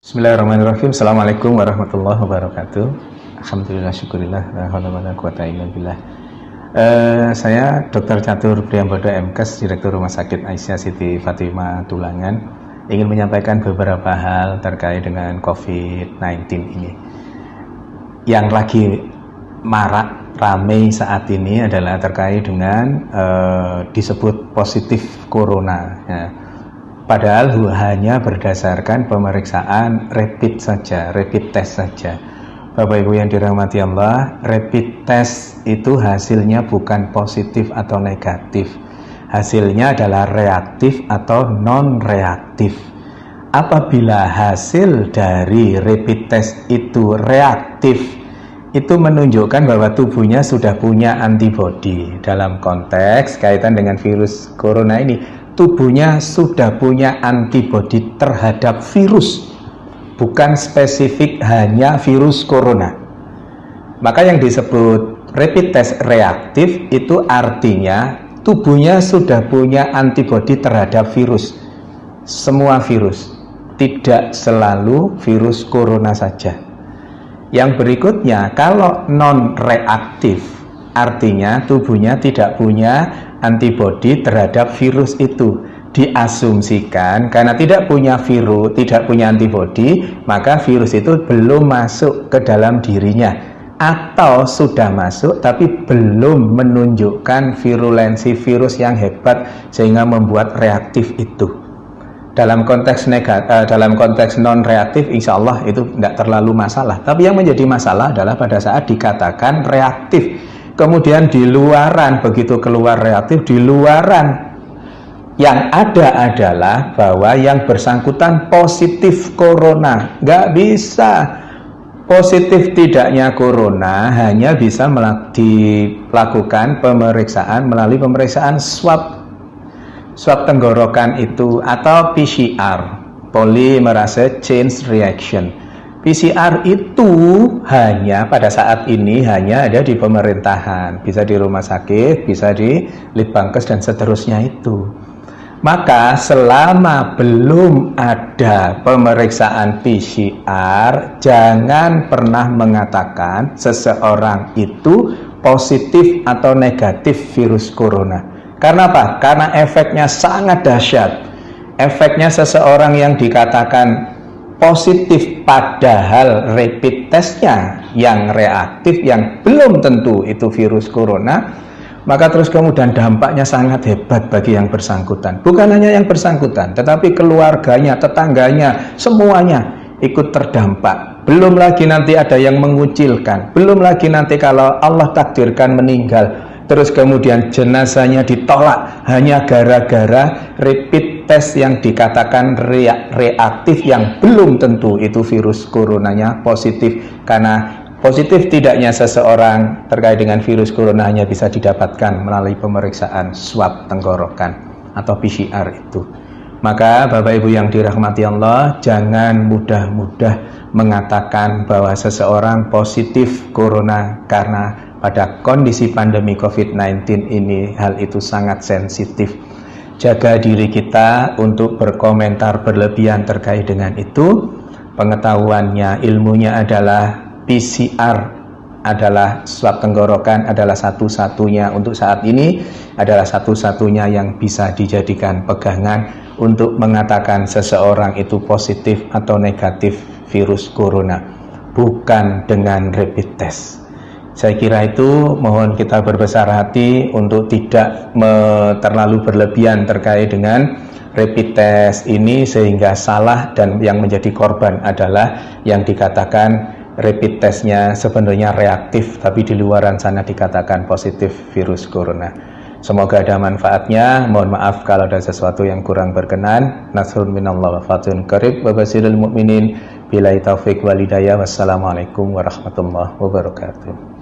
Bismillahirrahmanirrahim. Assalamualaikum warahmatullahi wabarakatuh. Alhamdulillah, syukurillah, la haula wala quwata illa billah. Saya Dr. Catur Priambodo MKes, Direktur Rumah Sakit Aisyah Siti Fatimah Tulangan, ingin menyampaikan beberapa hal terkait dengan COVID-19 ini. Yang lagi marak ramai saat ini adalah terkait dengan disebut positif corona ya. Padahal hanya berdasarkan pemeriksaan rapid saja, rapid test saja. Bapak Ibu yang dirahmati Allah, rapid test itu hasilnya bukan positif atau negatif. Hasilnya adalah reaktif atau non-reaktif. Apabila hasil dari rapid test itu reaktif, itu menunjukkan bahwa tubuhnya sudah punya antibodi. Dalam konteks kaitan dengan virus corona ini, tubuhnya sudah punya antibodi terhadap virus, bukan spesifik hanya virus corona. Maka yang disebut rapid test reaktif itu artinya tubuhnya sudah punya antibodi terhadap virus, semua virus, tidak selalu virus corona saja. Yang berikutnya, kalau non reaktif artinya tubuhnya tidak punya antibodi terhadap virus itu. Diasumsikan karena tidak punya virus, tidak punya antibodi, maka virus itu belum masuk ke dalam dirinya, atau sudah masuk tapi belum menunjukkan virulensi virus yang hebat sehingga membuat reaktif itu. Dalam konteks dalam konteks non reaktif, insya Allah itu tidak terlalu masalah. Tapi yang menjadi masalah adalah pada saat dikatakan reaktif, kemudian di luaran, begitu keluar reaktif, di luaran yang ada adalah bahwa yang bersangkutan positif corona. Nggak bisa. Positif tidaknya corona hanya bisa dilakukan pemeriksaan melalui pemeriksaan swab tenggorokan itu, atau PCR, polymerase chain reaction. PCR itu hanya pada saat ini hanya ada di pemerintahan, bisa di rumah sakit, bisa di Litbangkes dan seterusnya itu. Maka selama belum ada pemeriksaan PCR, jangan pernah mengatakan seseorang itu positif atau negatif virus corona. Karena apa? Karena efeknya sangat dahsyat. Efeknya seseorang yang dikatakan positif padahal rapid testnya yang reaktif, yang belum tentu itu virus corona, maka terus kemudian dampaknya sangat hebat bagi yang bersangkutan. Bukan hanya yang bersangkutan, tetapi keluarganya, tetangganya, semuanya ikut terdampak. Belum lagi nanti ada yang mengucilkan, belum lagi nanti kalau Allah takdirkan meninggal, terus kemudian jenazahnya ditolak hanya gara-gara rapid test yang dikatakan reaktif, yang belum tentu itu virus coronanya positif. Karena positif tidaknya seseorang terkait dengan virus corona hanya bisa didapatkan melalui pemeriksaan swab tenggorokan atau PCR itu. Maka Bapak Ibu yang dirahmati Allah, jangan mudah-mudah mengatakan bahwa seseorang positif corona, karena pada kondisi pandemi COVID-19 ini hal itu sangat sensitif. Jaga diri kita untuk berkomentar berlebihan terkait dengan itu. Pengetahuannya, ilmunya adalah PCR adalah swab tenggorokan, adalah satu-satunya untuk saat ini, adalah satu-satunya yang bisa dijadikan pegangan untuk mengatakan seseorang itu positif atau negatif virus corona, bukan dengan rapid test. Saya kira itu, mohon kita berbesar hati untuk tidak terlalu berlebihan terkait dengan rapid test ini sehingga salah, dan yang menjadi korban adalah yang dikatakan rapid testnya sebenarnya reaktif tapi di luaran sana dikatakan positif virus corona. Semoga ada manfaatnya. Mohon maaf kalau ada sesuatu yang kurang berkenan. Nasrun minallah wa fatun qarib wa basirul mu'minin. Billahi taufiq wal hidayah. Wassalamualaikum warahmatullahi wabarakatuh.